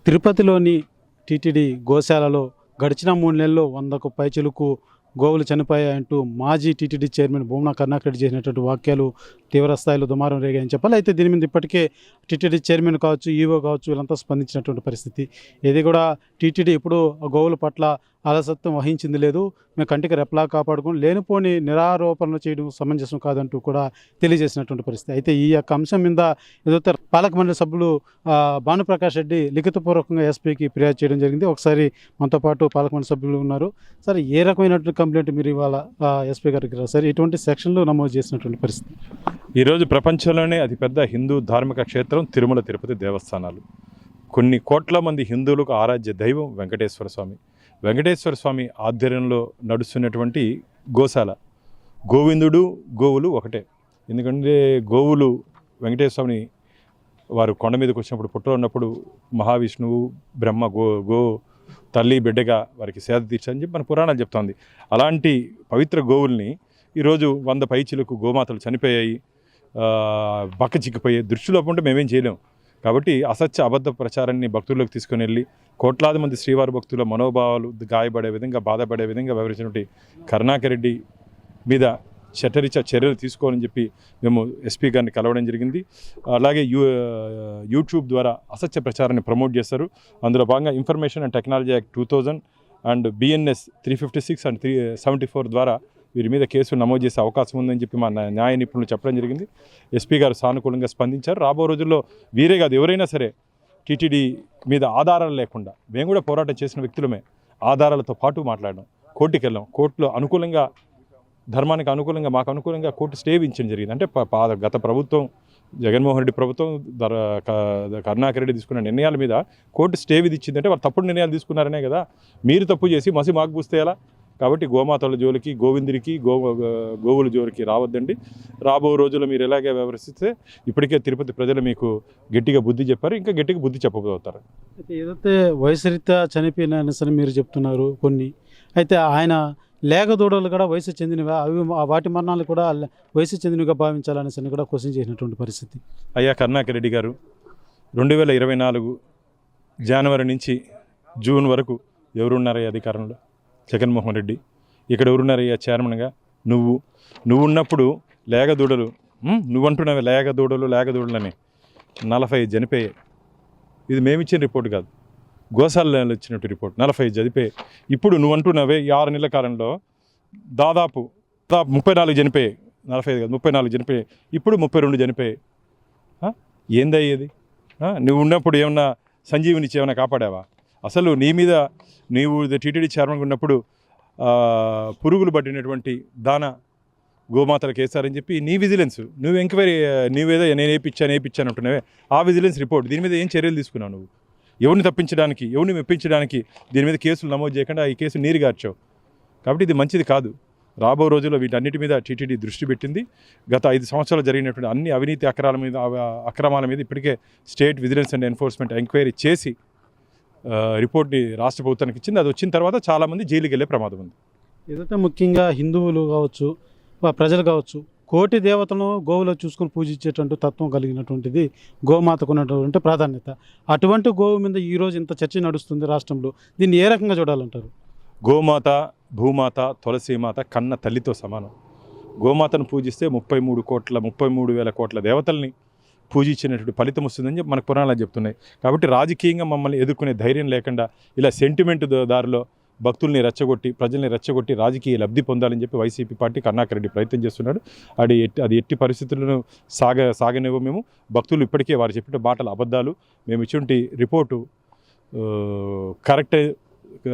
తిరుపతిలోని టీటీడీ గోశాలలో గడిచిన 3 నెలల్లో 100కు పైచిలుకు గోవులు చనిపోయాయంటూ మాజీ టీటీడీ చైర్మన్ భూమన కరుణాకర్ రెడ్డి చేసినటువంటి వాక్యాలు తీవ్ర స్థాయిలో దుమారం రేగాయని చెప్పాలి. అయితే దీని మీద ఇప్పటికే టీటీడీ చైర్మన్ కావచ్చు, ఈవో కావచ్చు, వీళ్ళంతా స్పందించినటువంటి పరిస్థితి. ఇది కూడా టీటీడీ ఇప్పుడు గోవుల పట్ల అలసత్వం వహించింది లేదు, మేము కంటికి రెప్పలా కాపాడుకుని లేనిపోని నిరారోపణలు చేయడం సమంజసం కాదంటూ కూడా తెలియజేసినటువంటి పరిస్థితి. అయితే ఈ యొక్క అంశం మీద ఏదైతే పాలక మండలి సభ్యులు భానుప్రకాష్ రెడ్డి లిఖితపూర్వకంగా ఎస్పీకి ఫిర్యాదు చేయడం జరిగింది. ఒకసారి మనతో పాటు పాలక మండలి సభ్యులు ఉన్నారు. సరే, ఏ రకమైనటువంటి కంప్లైంట్ మీరు ఇవాళ ఎస్పీ గారికి రాశారు? ఎటువంటి సెక్షన్లు నమోదు చేసినటువంటి పరిస్థితి? ఈరోజు ప్రపంచంలోనే అతిపెద్ద హిందూ ధార్మిక క్షేత్రం తిరుమల తిరుపతి దేవస్థానాలు. కొన్ని కోట్ల మంది హిందువులకు ఆరాధ్య దైవం వెంకటేశ్వర స్వామి. వెంకటేశ్వర స్వామి ఆధ్వర్యంలో నడుస్తున్నటువంటి గోశాల. గోవిందుడు గోవులు ఒకటే. ఎందుకంటే గోవులు వెంకటేశ్వర స్వామిని వారు కొండ మీదకి వచ్చినప్పుడు పుట్టలో ఉన్నప్పుడు మహావిష్ణువు బ్రహ్మ గో తల్లి బిడ్డగా వారికి సేద తీర్చని చెప్పి మన పురాణాలు చెప్తోంది. అలాంటి పవిత్ర గోవుల్ని ఈరోజు 100 పైచిలకు గోమాతలు చనిపోయాయి, బక్క చిక్కిపోయాయి. దృష్టిలో ఉంటే మేమేం చేయలేం. కాబట్టి అసత్య అబద్ధ ప్రచారాన్ని భక్తుల్లోకి తీసుకుని వెళ్ళి కోట్లాది మంది శ్రీవారి భక్తుల మనోభావాలు గాయపడే విధంగా, బాధపడే విధంగా వివరించినటువంటి కరుణాకర్ రెడ్డి మీద చట్టరీత్యా చర్యలు తీసుకోవాలని చెప్పి మేము ఎస్పీ గారిని కలవడం జరిగింది. అలాగే యూట్యూబ్ ద్వారా అసత్య ప్రచారాన్ని ప్రమోట్ చేస్తారు. అందులో భాగంగా information and technology act 2000 and BNS 356 and 374 ద్వారా వీరి మీద కేసులు నమోదు చేసే అవకాశం ఉందని చెప్పి మా న్యాయ నిపుణులు చెప్పడం జరిగింది. ఎస్పీ గారు సానుకూలంగా స్పందించారు. రాబో రోజుల్లో వీరే కాదు, ఎవరైనా సరే టీటీడీ మీద ఆధారాలు లేకుండా, మేము కూడా పోరాటం చేసిన వ్యక్తులమే, ఆధారాలతో పాటు మాట్లాడడం, కోర్టుకి వెళ్ళాం. కోర్టులో అనుకూలంగా, ధర్మానికి అనుకూలంగా, మాకు అనుకూలంగా కోర్టు స్టే ఇచ్చడం జరిగింది. అంటే గత ప్రభుత్వం, జగన్మోహన్ రెడ్డి ప్రభుత్వం, కరుణాకర్ రెడ్డి తీసుకున్న నిర్ణయాల మీద కోర్టు స్టే విధించిందంటే వాళ్ళు తప్పుడు నిర్ణయాలు తీసుకున్నారనే కదా. మీరు తప్పు చేసి మసి మాకు పూస్తే ఎలా? కాబట్టి గోమాతల జోలికి, గోవిందుడికి, గోవుల జోలికి రావద్దండి. రాబో రోజుల్లో మీరు ఎలాగే వ్యవహరిస్తే ఇప్పటికే తిరుపతి ప్రజలు మీకు గట్టిగా బుద్ధి చెప్పారు, ఇంకా గట్టిగా బుద్ధి చెప్పబోతారు. అయితే ఏదైతే వయసురీత్యా చనిపోయిన అనేసరి మీరు చెప్తున్నారు కొన్ని, అయితే ఆయన లేగదూడలు కూడా వయసు చెందినవి, అవి వాటి మరణాలు కూడా వయసు చెందినవిగా భావించాలనేసి కూడా క్వశ్చన్ చేసినటువంటి పరిస్థితి. అయ్యా కరుణాకర్ రెడ్డి గారు, 2024 జనవరి నుంచి జూన్ వరకు ఎవరున్నారయ్యా అధికారంలో? జగన్మోహన్ రెడ్డి. ఇక్కడ ఎవరున్నారయ్యా చైర్మన్గా? నువ్వు ఉన్నప్పుడు లేగదూడలు, నువ్వంటున్నావే లేగదూడలని 45 చనిపోయాయి. ఇది మేమిచ్చిన రిపోర్ట్ కాదు, గోశాలలో ఇచ్చినట్టు రిపోర్ట్. 45 చనిపోయాయి. ఇప్పుడు నువ్వు అంటున్నావే ఈ 6 నెలల కాలంలో దాదాపు 34 చనిపోయాయి. 45 కాదు, 34 చనిపోయాయి. ఇప్పుడు 32 చనిపోయాయి. ఏందయ్యేది? నువ్వు ఉన్నప్పుడు ఏమన్నా సంజీవిని ఏమైనా కాపాడావా? అసలు నీ మీద నీవు టీటీడీ చైర్మన్గా ఉన్నప్పుడు పురుగులు పట్టినటువంటి దానా గోమాతలకు వేస్తారని చెప్పి నీ విజిలెన్స్, నువ్వు ఎంక్వైరీ, నువ్వేదో నేను వేయించాను అంటున్నావే, ఆ విజిలెన్స్ రిపోర్ట్, దీని మీద ఏం చర్యలు తీసుకున్నావు? నువ్వు ఎవరిని తప్పించడానికి, ఎవరిని మెప్పించడానికి దీని మీద కేసులు నమోదు చేయకుండా ఈ కేసు నీరుగార్చావు. కాబట్టి ఇది మంచిది కాదు. రాబో రోజుల్లో వీటన్నిటి మీద టీటీడీ దృష్టి పెట్టింది. గత 5 సంవత్సరాలు జరిగినటువంటి అన్ని అవినీతి అక్రమాల మీద ఇప్పటికే state vigilance and enforcement enquiry చేసి రిపోర్ట్ని రాష్ట్ర ప్రభుత్వానికి ఇచ్చింది. అది వచ్చిన తర్వాత చాలామంది జైలుకి వెళ్ళే ప్రమాదం ఉంది. ఏదైతే ముఖ్యంగా హిందువులు కావచ్చు, ప్రజలు కావచ్చు, కోటి దేవతలను గోవులో చూసుకొని పూజించేటువంటి తత్వం కలిగినటువంటిది గోమాతకు ఉన్నటువంటి ప్రాధాన్యత. అటువంటి గోవు మీద ఈరోజు ఇంత చర్చ నడుస్తుంది రాష్ట్రంలో. దీన్ని ఏ రకంగా చూడాలంటారు? గోమాత, భూమాత, తులసీమాత కన్న తల్లితో సమానం. గోమాతను పూజిస్తే 33,000 కోట్ల దేవతల్ని పూజించినటువంటి ఫలితం వస్తుందని చెప్పి మనకు పురాణాలు చెప్తున్నాయి. కాబట్టి రాజకీయంగా మమ్మల్ని ఎదుర్కొనే ధైర్యం లేకుండా ఇలా సెంటిమెంట్ దారిలో భక్తుల్ని రెచ్చగొట్టి, ప్రజల్ని రెచ్చగొట్టి రాజకీయ లబ్ధి పొందాలని చెప్పి వైసీపీ పార్టీ కరుణాకర్ రెడ్డి ప్రయత్నం చేస్తున్నాడు. అది ఎట్టి పరిస్థితులను సాగనివ్వ. మేము భక్తులు ఇప్పటికే వారు చెప్పిన మాటలు అబద్ధాలు, మేము ఇచ్చిన రిపోర్టు కరెక్ట్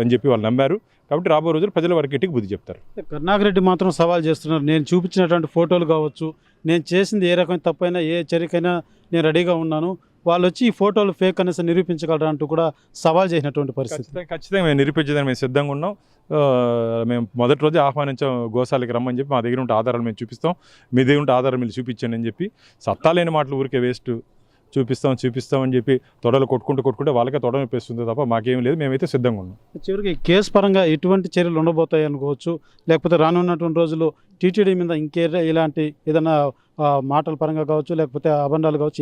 అని చెప్పి వాళ్ళు నమ్మారు. కాబట్టి రాబో రోజులు ప్రజల వారికి గట్టికి బుద్ధి చెప్తారు. కరుణాకర్ రెడ్డి మాత్రం సవాల్ చేస్తున్నారు. నేను చూపించినటువంటి ఫోటోలు కావచ్చు, నేను చేసింది ఏ రకమైన తప్పైనా, ఏ చర్యకైనా నేను రెడీగా ఉన్నాను, వాళ్ళు వచ్చి ఈ ఫోటోలు ఫేక్ అనేసి నిరూపించగలరా అంటూ కూడా సవాల్ చేసినటువంటి పరిస్థితి. ఖచ్చితంగా మేము నిరూపించడానికి మేము సిద్ధంగా ఉన్నాం. మేము మొదటి రోజే ఆహ్వానించాం గోశాలకి రమ్మని చెప్పి. మా దగ్గర ఉంటే ఆధారాలు మేము చూపిస్తాం, మీ దగ్గర ఉంటే ఆధారం మీరు చూపించండి అని చెప్పి. సత్తా లేని మాటలు ఊరికే వేస్ట్. చూపిస్తామని చెప్పి తొడలు కొట్టుకుంటే వాళ్ళకే తొడ నొప్పిస్తుంది తప్ప మాకేం లేదు, మేమైతే సిద్ధంగా ఉన్నాం. చివరికి కేసు పరంగా ఎటువంటి చర్యలు ఉండబోతాయి అనుకోవచ్చు, లేకపోతే రానున్నటువంటి రోజుల్లో టీటీడీ మీద ఇలాంటి ఏదైనా మాటల పరంగా కావచ్చు, లేకపోతే అబండాలు కావచ్చు,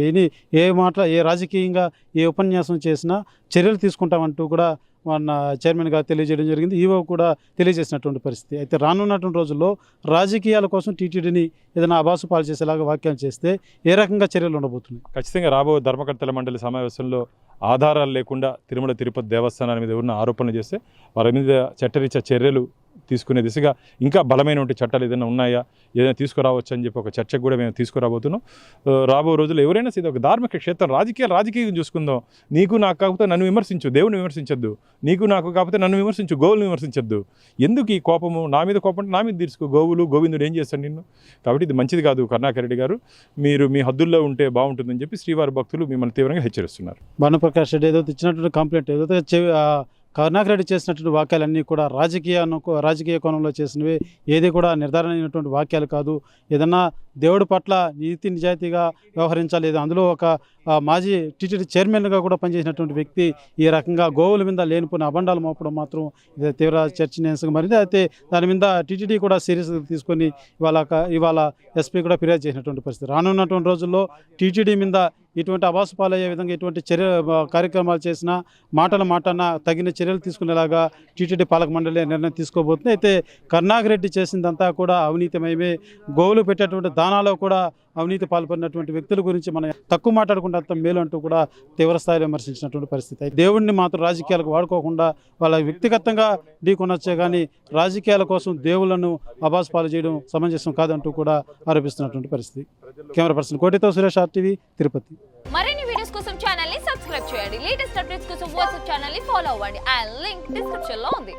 ఏ మాట ఏ రాజకీయంగా ఏ ఉపన్యాసం చేసినా చర్యలు తీసుకుంటామంటూ కూడా మన చైర్మన్ గారు తెలియజేయడం జరిగింది. ఈవో కూడా తెలియజేసినటువంటి పరిస్థితి. అయితే రానున్నటువంటి రోజుల్లో రాజకీయాల కోసం టీటీడీని ఏదైనా అబాసు పాలు చేసేలాగా వ్యాఖ్యలు చేస్తే ఏ రకంగా చర్యలు ఉండబోతున్నాయి? ఖచ్చితంగా రాబోయే ధర్మకర్తల మండలి సమావేశంలో ఆధారాలు లేకుండా తిరుమల తిరుపతి దేవస్థానాల మీద ఎవరిన ఆరోపణలు చేస్తే వారి మీద చట్టరీత్యా చర్యలు తీసుకునే దిశగా ఇంకా బలమైనటువంటి చట్టాలు ఏదైనా ఉన్నాయా, ఏదైనా తీసుకురావచ్చు అని చెప్పి ఒక చర్చకు కూడా మేము తీసుకురాబోతున్నాం. రాబో రోజుల్లో ఎవరైనా సరే ఒక ధార్మిక క్షేత్రం రాజకీయం చూసుకుందాం. నీకు నాకు కాకపోతే నన్ను విమర్శించు, దేవుని విమర్శించొద్దు. నీకు నాకు కాకపోతే నన్ను విమర్శించు, గోవులను విమర్శించొద్దు. ఎందుకు ఈ కోపము? నా మీద కోపం నా మీద తీర్చుకో. గోవిందుడు ఏం చేస్తాడు నిన్ను? కాబట్టి ఇది మంచిది కాదు. కరుణాకర్ రెడ్డి గారు, మీరు మీ హద్దుల్లో ఉంటే బాగుంటుందని చెప్పి శ్రీవారి భక్తులు మిమ్మల్ని తీవ్రంగా హెచ్చరిస్తున్నారు. భానుప్రకాష్ రెడ్డి ఏదైతే ఇచ్చినటువంటి కంప్లైంట్ ఏదైతే కరుణాకర్ రెడ్డి చేసినటువంటి వాక్యాలన్నీ కూడా రాజకీయ కోణంలో చేసినవి, ఏది కూడా నిర్ధారణ అయినటువంటి వాక్యాలు కాదు. ఏదన్నా దేవుడి పట్ల నీతి నిజాయితీగా వ్యవహరించాలి. అందులో ఒక మాజీ టీటీడీ చైర్మన్గా కూడా పనిచేసినటువంటి వ్యక్తి ఈ రకంగా గోవుల మీద లేనిపోయిన అబండాలు మోపడం మాత్రం ఇది తీవ్ర చర్చనీయాంశంగా మారింది. అయితే దాని మీద టీటీడీ కూడా సీరియస్గా తీసుకొని ఇవాళ ఎస్పీ కూడా ఫిర్యాదు చేసినటువంటి పరిస్థితి. రానున్నటువంటి రోజుల్లో టీటీడీ మీద ఇటువంటి అబాసు పాలయ్యే విధంగా ఇటువంటి కార్యక్రమాలు చేసినా, మాటన తగిన చర్యలు తీసుకునేలాగా టీటీడీ పాలక మండలి నిర్ణయం తీసుకోబోతుంది. అయితే కరుణాకర్ రెడ్డి చేసిందంతా కూడా అవినీతిమయమే. గోవులు పెట్టేటువంటి దానాలో కూడా అవినీతి పాల్పడినటువంటి వ్యక్తుల గురించి మనం తక్కువ మాట్లాడుకుంటే అంత మేలు అంటూ కూడా తీవ్ర స్థాయిలో విమర్శించినటువంటి పరిస్థితి. దేవుడిని మాత్రం రాజకీయాలకు వాడుకోకుండా వాళ్ళ వ్యక్తిగతంగా ఢీకొనొచ్చే కానీ రాజకీయాల కోసం దేవుళ్లను అబాస్ పాలు చేయడం సమంజసం కాదంటూ కూడా ఆరోపిస్తున్నటువంటి పరిస్థితి. కెమెరా పర్సన్ కోటితో సురేష్, RTV, తిరుపతి. మరిన్ని వీడియోస్ కోసం ఛానల్ ని సబ్స్క్రైబ్ చేయండి. లేటెస్ట్ అప్డేట్స్ కోసం వాట్సాప్ ఛానల్ ని ఫాలో అవ్వండి. ఆ లింక్ డిస్క్రిప్షన్ లో ఉంది.